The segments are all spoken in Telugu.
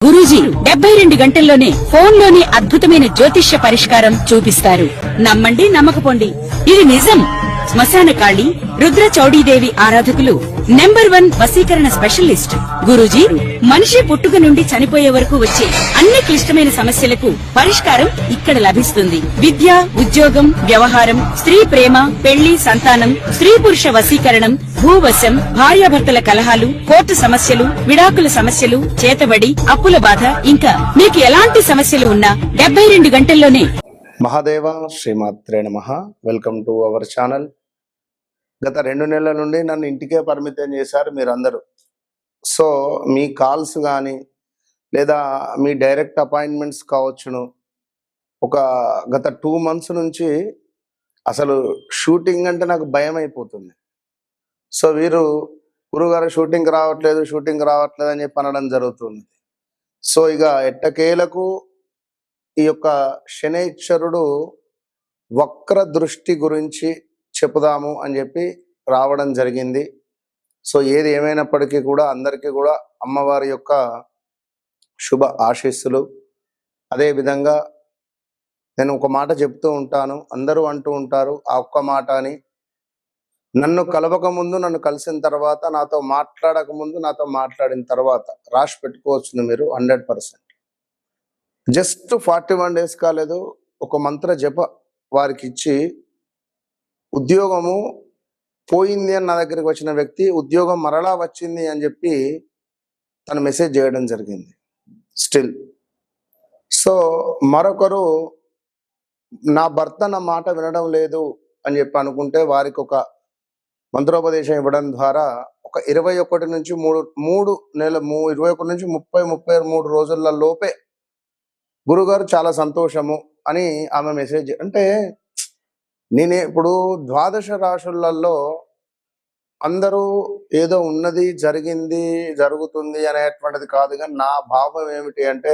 గురూజీ 72 గంటల్లోనే ఫోన్ లోని అద్భుతమైన జ్యోతిష్య పరిష్కారం చూపిస్తారు. నమ్మండి, నమ్మకపోండి, ఇది నిజం. శ్మశాన కాళి రుద్ర చౌడీదేవి ఆరాధకులు నంబర్ 1 వశీకరణ స్పెషలిస్ట్ గురూజీ. మనిషి పుట్టుక నుండి చనిపోయే వరకు వచ్చే అన్ని క్లిష్టమైన సమస్యలకు పరిష్కారం ఇక్కడ లభిస్తుంది. విద్య, ఉద్యోగం, వ్యవహారం, స్త్రీ ప్రేమ, పెళ్లి, సంతానం, స్త్రీ పురుష వశీకరణం, భూవశం, భార్యాభర్తల కలహాలు, కోర్టు సమస్యలు, విడాకుల సమస్యలు, చేతబడి, అప్పుల బాధ, ఇంకా మీకు ఎలాంటి సమస్యలు ఉన్నా 72 గంటల్లోనే. మహాదేవ శ్రీమాత్రే నమః. Welcome to our channel. గత 2 నెలల నుండి నన్ను ఇంటికే పరిమితం చేశారు మీరందరూ. సో మీ కాల్స్ కానీ లేదా మీ డైరెక్ట్ అపాయింట్మెంట్స్ కావచ్చును. గత 2 months నుంచి అసలు షూటింగ్ అంటే నాకు భయం అయిపోతుంది. సో వీరు గురుగారు షూటింగ్ రావట్లేదు అని చెప్పి అనడం జరుగుతుంది. సో ఇక ఎట్టకేలకు ఈ యొక్క శనైశ్వరుడు వక్ర దృష్టి గురించి చెప్పుదాము అని చెప్పి రావడం జరిగింది. సో ఏది ఏమైనప్పటికీ కూడా అందరికీ కూడా అమ్మవారి యొక్క శుభ ఆశీస్సులు. అదేవిధంగా నేను ఒక మాట చెప్తూ ఉంటాను, అందరూ అంటూ ఉంటారు ఆ ఒక్క మాట అని. నన్ను కలవక ముందు, నన్ను కలిసిన తర్వాత, నాతో మాట్లాడక ముందు, నాతో మాట్లాడిన తర్వాత రాసి పెట్టుకోవచ్చు మీరు 100%. జస్ట్ 41 days కాలేదు, ఒక మంత్ర జప వారికి ఇచ్చి ఉద్యోగము పోయింది అని నా దగ్గరికి వచ్చిన వ్యక్తి ఉద్యోగం మరలా వచ్చింది అని చెప్పి తను మెసేజ్ చేయడం జరిగింది స్టిల్. సో మరొకరు నా భర్త నా మాట వినడం లేదు అని చెప్పి అనుకుంటే వారికి ఒక మంత్రోపదేశం ఇవ్వడం ద్వారా ఒక 21 నుంచి 33 రోజుల లోపే గురుగారు చాలా సంతోషము అని ఆమె మెసేజ్. అంటే నేనే ఇప్పుడు 12 రాశులలో అందరూ ఏదో ఉన్నది, జరిగింది, జరుగుతుంది అనేటువంటిది కాదు. కానీ నా భావం ఏమిటి అంటే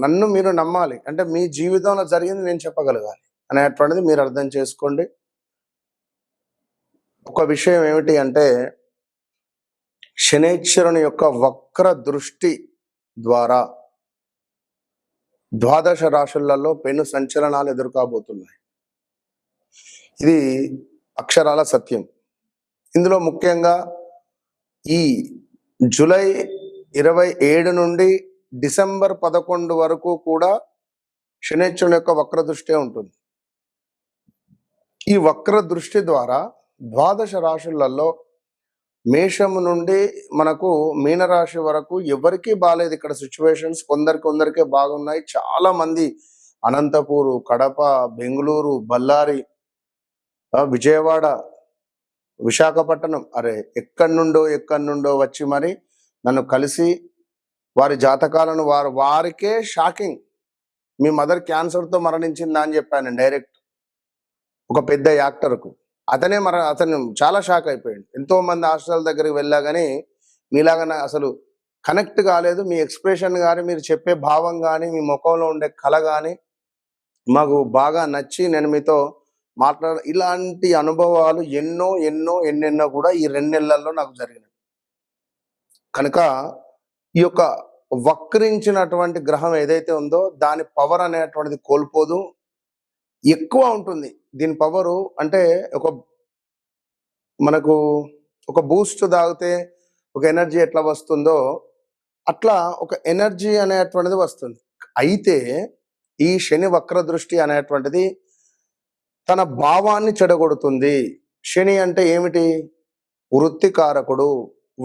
నన్ను మీరు నమ్మాలి. అంటే మీ జీవితంలో జరిగింది నేను చెప్పగలగాలి అనేటువంటిది మీరు అర్థం చేసుకోండి. ఒక విషయం ఏమిటి అంటే శనైశ్వరుని యొక్క వక్ర దృష్టి ద్వారా 12 రాశులలో పెను సంచలనాలు ఎదుర్కోబోతున్నాయి. ఇది అక్షరాల సత్యం. ఇందులో ముఖ్యంగా ఈ జూలై 27 నుండి డిసెంబర్ 11 వరకు కూడా శనైశ్వరుని యొక్క వక్ర దృష్టి ఉంటుంది. ఈ వక్ర దృష్టి ద్వారా 12 రాశులలో మేషము నుండి మనకు మీనరాశి వరకు ఎవరికి బాగాలేదు. ఇక్కడ సిచ్యువేషన్స్ కొందరికే బాగున్నాయి. చాలా మంది అనంతపూరు, కడప, బెంగళూరు, బళ్ళారి, విజయవాడ, విశాఖపట్నం, ఎక్కడి నుండో వచ్చి మరి నన్ను కలిసి వారి జాతకాలను వారికే షాకింగ్. మీ మదర్ క్యాన్సర్తో మరణించిందా అని చెప్పాను డైరెక్ట్ ఒక పెద్ద యాక్టర్కు. అతను చాలా షాక్ అయిపోయాడు. ఎంతో మంది హాస్పిటల్ దగ్గరికి వెళ్ళా కానీ మీలాగా అసలు కనెక్ట్ కాలేదు. మీ ఎక్స్ప్రెషన్ కానీ, మీరు చెప్పే భావం కానీ, మీ ముఖంలో ఉండే కళ కానీ మాకు బాగా నచ్చి నేను మీతో ఇలాంటి అనుభవాలు ఎన్నెన్నో కూడా ఈ 2 నెలల్లో నాకు జరిగినాయి. కనుక ఈ యొక్క వక్రించినటువంటి గ్రహం ఏదైతే ఉందో దాని పవర్ అనేటువంటిది కోల్పోదు, ఎక్కువ ఉంటుంది. దీని పవరు అంటే మనకు ఒక బూస్ట్ తాగితే ఒక ఎనర్జీ ఎట్లా వస్తుందో అట్లా ఒక ఎనర్జీ అనేటువంటిది వస్తుంది. అయితే ఈ శని వక్ర దృష్టి అనేటువంటిది తన భావాన్ని చెడగొడుతుంది. శని అంటే ఏమిటి? వృత్తికారకుడు.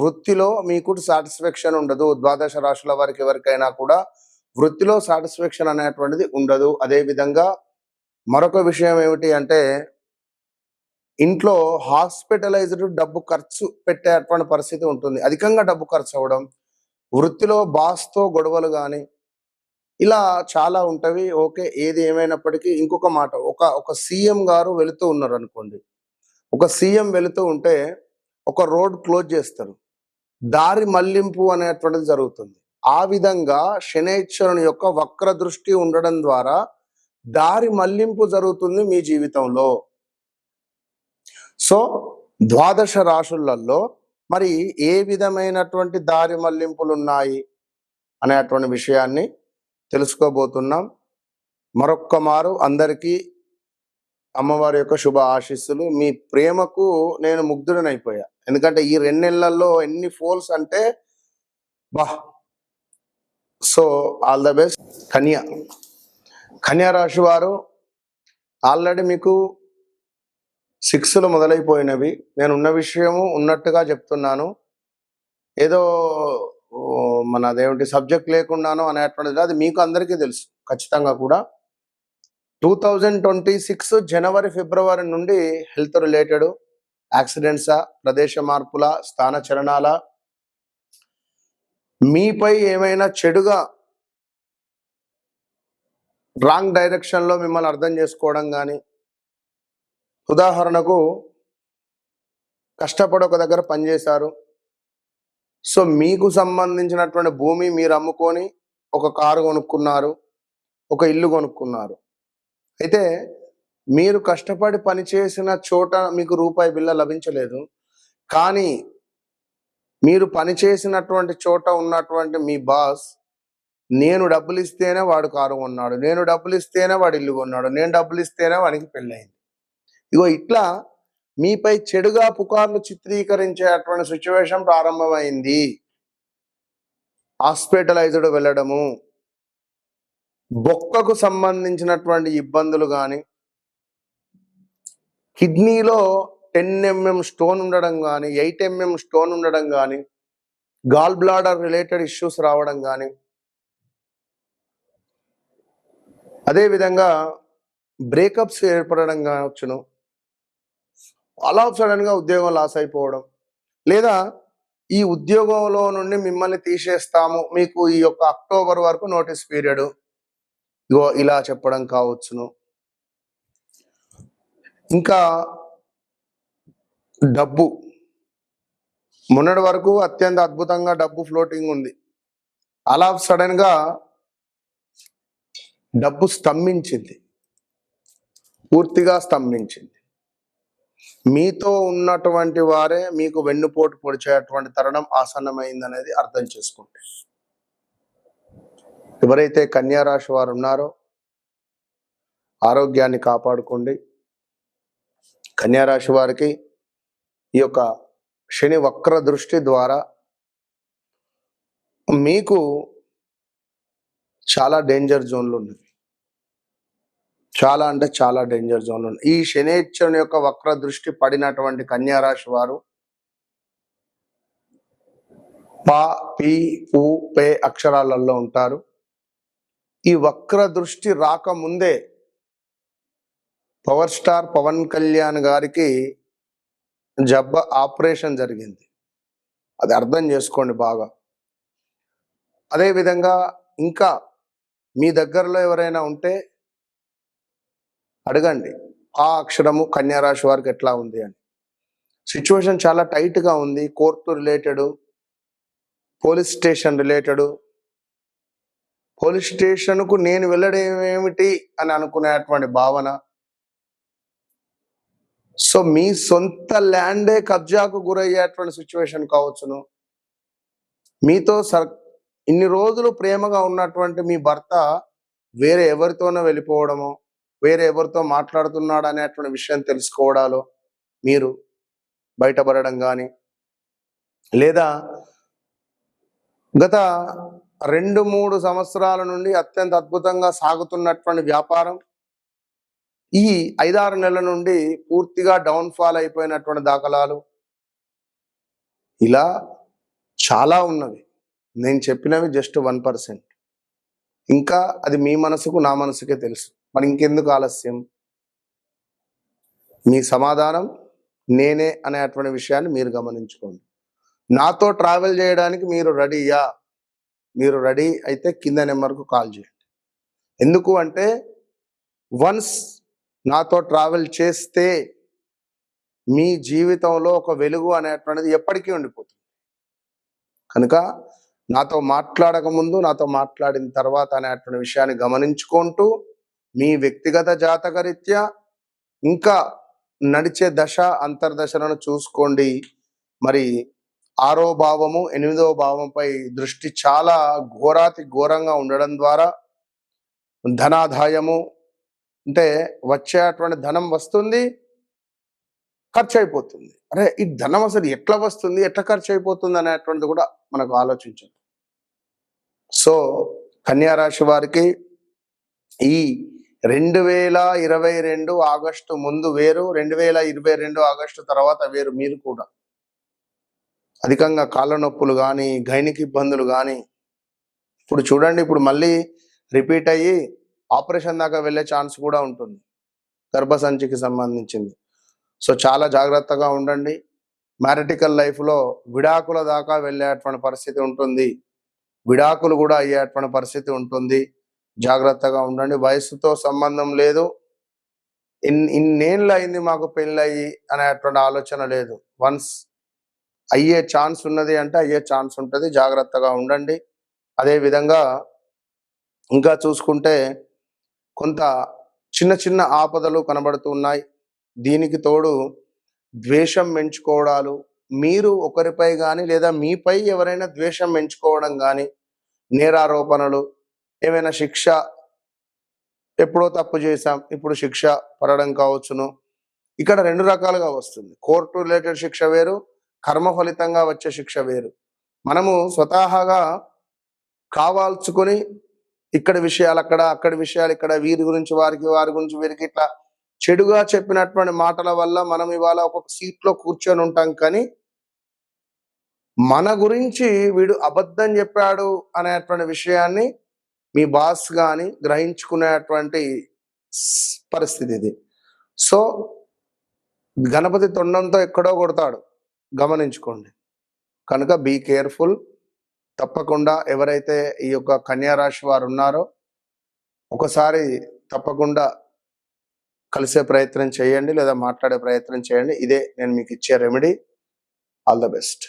వృత్తిలో మీకు సాటిస్ఫాక్షన్ ఉండదు. 12 రాశుల వారికి ఎవరికైనా కూడా వృత్తిలో సాటిస్ఫాక్షన్ అనేటువంటిది ఉండదు. అదేవిధంగా మరొక విషయం ఏమిటి అంటే ఇంట్లో హాస్పిటలైజ్డ్ డబ్బు ఖర్చు పెట్టేటువంటి పరిస్థితి ఉంటుంది. అధికంగా డబ్బు ఖర్చు అవ్వడం, వృత్తిలో బాస్తో గొడవలు కానీ ఇలా చాలా ఉంటవి. ఓకే, ఏది ఏమైనప్పటికీ ఇంకొక మాట, ఒక సీఎం గారు వెళుతూ ఉన్నారు అనుకోండి. ఒక సీఎం వెళుతూ ఉంటే ఒక రోడ్ క్లోజ్ చేస్తారు, దారి మళ్లింపు అనేటువంటిది జరుగుతుంది. ఆ విధంగా శనైశ్వరుని యొక్క వక్ర దృష్టి ఉండడం ద్వారా దారి మళ్లింపు జరుగుతుంది మీ జీవితంలో. సో 12 రాశులలో మరి ఏ విధమైనటువంటి దారి మళ్లింపులు ఉన్నాయి అనేటువంటి విషయాన్ని తెలుసుకోబోతున్నాం. మరొక్క మారు అందరికీ అమ్మవారి యొక్క శుభ ఆశీస్సులు. మీ ప్రేమకు నేను ముగ్ధుడనైపోయా. ఎందుకంటే ఈ 2 నెలల్లో ఎన్ని ఫోల్స్ అంటే బా. So all the best. కన్యా రాశి వారు ఆల్రెడీ మీకు 6లు మొదలైపోయినవి. నేను ఉన్న విషయము ఉన్నట్టుగా చెప్తున్నాను. ఏదో మన అదేమిటి సబ్జెక్ట్ లేకుండాను అనేటువంటిది అది మీకు అందరికీ తెలుసు ఖచ్చితంగా కూడా. 2026 జనవరి ఫిబ్రవరి నుండి హెల్త్ రిలేటెడ్ యాక్సిడెంట్సా, ప్రదేశ మార్పుల, స్థాన చలనాల, మీపై ఏమైనా చెడుగా రాంగ్ డైరెక్షన్లో మిమ్మల్ని అర్థం చేసుకోవడం కానీ, ఉదాహరణకు కష్టపడి ఒక దగ్గర పనిచేశారు. సో మీకు సంబంధించినటువంటి భూమి మీరు అమ్ముకొని ఒక కారు కొనుక్కున్నారు, ఒక ఇల్లు కొనుక్కున్నారు. అయితే మీరు కష్టపడి పనిచేసిన చోట మీకు రూపాయి బిల్ల లభించలేదు. కానీ మీరు పనిచేసినటువంటి చోట ఉన్నటువంటి మీ బాస్, నేను డబ్బులు ఇస్తేనే వాడు కారు కొన్నాడు, నేను డబ్బులు ఇస్తేనే వాడు ఇల్లు కొన్నాడు, నేను డబ్బులు ఇస్తేనే వాడికి పెళ్ళయింది. ఇగో ఇట్లా మీపై చెడుగా పుకార్లు చిత్రీకరించేటువంటి సిచ్యువేషన్ ప్రారంభమైంది. హాస్పిటలైజ్డ్ వెళ్ళడము, బొక్కకు సంబంధించినటువంటి ఇబ్బందులు కానీ, కిడ్నీలో 10 mm స్టోన్ ఉండడం కానీ, 8 mm స్టోన్ ఉండడం కానీ, గాల్ బ్లాడర్ రిలేటెడ్ ఇష్యూస్ రావడం కానీ, అదేవిధంగా బ్రేకప్స్ ఏర్పడడం కావచ్చును, ఆల్ ఆఫ్ సడన్ గా ఉద్యోగం లాస్ అయిపోవడం, లేదా ఈ ఉద్యోగంలో నుండి మిమ్మల్ని తీసేస్తాము, మీకు ఈ యొక్క అక్టోబర్ వరకు నోటీస్ పీరియడ్, ఇగో ఇలా చెప్పడం కావచ్చును. ఇంకా డబ్బు, మొన్నటి వరకు అత్యంత అద్భుతంగా డబ్బు ఫ్లోటింగ్ ఉంది, ఆల్ ఆఫ్ సడన్ గా డబ్బు స్తంభించింది, పూర్తిగా స్తంభించింది. మీతో ఉన్నటువంటి వారే మీకు వెన్నుపోటు పొడిచేటువంటి తరుణం ఆసన్నమైందనేది అర్థం చేసుకుంటే, ఎవరైతే కన్యా రాశి వారు ఉన్నారో ఆరోగ్యాన్ని కాపాడుకోండి. కన్యా రాశి వారికి ఈ యొక్క శని వక్ర దృష్టి ద్వారా మీకు చాలా డేంజర్ జోన్లు ఉన్నాయి. చాలా అంటే చాలా డేంజర్ జోన్లు ఉన్నాయి. ఈ శనేశ్వరుని యొక్క వక్ర దృష్టి పడినటువంటి కన్యా రాశి వారు ప, పి, పు, పే అక్షరాలలో ఉంటారు. ఈ వక్ర దృష్టి రాకముందే పవర్ స్టార్ పవన్ కళ్యాణ్ గారికి జబ్బ ఆపరేషన్ జరిగింది. అది అర్థం చేసుకోండి బాగా. అదేవిధంగా ఇంకా మీ దగ్గరలో ఎవరైనా ఉంటే అడగండి, ఆ అక్షరము కన్యా రాశి వారికి ఎట్లా ఉంది అని. సిచ్యువేషన్ చాలా టైట్గా ఉంది. Court related, police station related, police స్టేషన్కు నేను వెళ్ళడం ఏమిటి అని అనుకునేటువంటి భావన. సో మీ సొంత ల్యాండే కబ్జాకు గురయ్యేటువంటి సిచ్యువేషన్ కావచ్చును. మీతో ఇన్ని రోజులు ప్రేమగా ఉన్నటువంటి మీ భర్త వేరే ఎవరితోనో వెళ్ళిపోవడమో, వేరే ఎవరితో మాట్లాడుతున్నాడు అనేటువంటి విషయం తెలుసుకోవడాలో మీరు బయటపడడం కానీ, లేదా గత 2-3 సంవత్సరాల నుండి అత్యంత అద్భుతంగా సాగుతున్నటువంటి వ్యాపారం ఈ 5-6 నెలల నుండి పూర్తిగా డౌన్ఫాల్ అయిపోయినటువంటి దాఖలాలు, ఇలా చాలా ఉన్నవి. నేను చెప్పినవి జస్ట్ 1%. ఇంకా అది మీ మనసుకు నా మనసుకే తెలుసు. మరి ఇంకెందుకు ఆలస్యం? మీ సమాధానం నేనే అనేటువంటి విషయాన్ని మీరు గమనించుకోండి. నాతో ట్రావెల్ చేయడానికి మీరు రెడీయా? మీరు రెడీ అయితే కింద నెంబర్కు కాల్ చేయండి. ఎందుకు అంటే వన్స్ నాతో ట్రావెల్ చేస్తే మీ జీవితంలో ఒక వెలుగు అనేటువంటిది ఎప్పటికీ ఉండిపోతుంది. కనుక నాతో మాట్లాడక ముందు, నాతో మాట్లాడిన తర్వాత అనేటువంటి విషయాన్ని గమనించుకుంటూ మీ వ్యక్తిగత జాతకరీత్యా ఇంకా నడిచే దశ అంతర్దశలను చూసుకోండి. మరి 6వ భావము 8వ భావంపై దృష్టి చాలా ఘోరాతి ఘోరంగా ఉండడం ద్వారా ధనాదాయము అంటే వచ్చేటువంటి ధనం వస్తుంది, ఖర్చు అయిపోతుంది. అరే ఈ ధనం అసలు ఎట్లా వస్తుంది, ఎట్లా ఖర్చు అయిపోతుంది అనేటువంటిది కూడా మనకు ఆలోచించాలి. సో కన్యా రాశి వారికి ఈ 2022 ఆగస్టు ముందు వేరు, 2022 ఆగస్టు తర్వాత వేరు. మీరు కూడా అధికంగా కాళ్ళ నొప్పులు కానీ, గైనిక్ ఇబ్బందులు కానీ, ఇప్పుడు చూడండి, ఇప్పుడు మళ్ళీ రిపీట్ అయ్యి ఆపరేషన్ దాకా వెళ్ళే ఛాన్స్ కూడా ఉంటుంది గర్భసంచికి సంబంధించింది. సో చాలా జాగ్రత్తగా ఉండండి. మ్యారిటికల్ లైఫ్లో విడాకుల దాకా వెళ్ళేటువంటి పరిస్థితి ఉంటుంది, విడాకులు కూడా అయ్యేటువంటి పరిస్థితి ఉంటుంది. జాగ్రత్తగా ఉండండి. వయసుతో సంబంధం లేదు, ఇన్నేళ్ళు అయింది మాకు పెళ్ళయి అనేటువంటి ఆలోచన లేదు. వన్స్ అయ్యే ఛాన్స్ ఉన్నది అంటే అయ్యే ఛాన్స్ ఉంటుంది. జాగ్రత్తగా ఉండండి. అదేవిధంగా ఇంకా చూసుకుంటే కొంత చిన్న చిన్న ఆపదలు కనబడుతున్నాయి. దీనికి తోడు ద్వేషం పెంచుకోవడాలు, మీరు ఒకరిపై కానీ లేదా మీపై ఎవరైనా ద్వేషం పెంచుకోవడం కానీ, నేరారోపణలు, ఏమైనా శిక్ష, ఎప్పుడో తప్పు చేశాం ఇప్పుడు శిక్ష పడడం కావచ్చును. ఇక్కడ 2 రకాలుగా వస్తుంది. కోర్టు రిలేటెడ్ శిక్ష వేరు, కర్మ ఫలితంగా వచ్చే శిక్ష వేరు. మనము స్వతహాగా కావాల్చుకొని ఇక్కడ విషయాలు అక్కడ, అక్కడి విషయాలు ఇక్కడ, వీరి గురించి వారికి, వారి గురించి వీరికి, ఇట్లా చెడుగా చెప్పినటువంటి మాటల వల్ల మనం ఇవాళ ఒక సీట్లో కూర్చొని ఉంటాం. కానీ మన గురించి వీడు అబద్ధం చెప్పాడు అనేటువంటి విషయాన్ని మీ బాస్ కానీ గ్రహించుకునేటువంటి పరిస్థితి ఇది. సో గణపతి తొండంతో ఎక్కడో కొడతాడు, గమనించుకోండి. కనుక బీ కేర్ఫుల్. తప్పకుండా ఎవరైతే ఈ యొక్క కన్యా రాశి వారు ఉన్నారో ఒకసారి తప్పకుండా కలిసే ప్రయత్నం చేయండి, లేదా మాట్లాడే ప్రయత్నం చేయండి. ఇదే నేను మీకు ఇచ్చే రెమెడీ. All the best.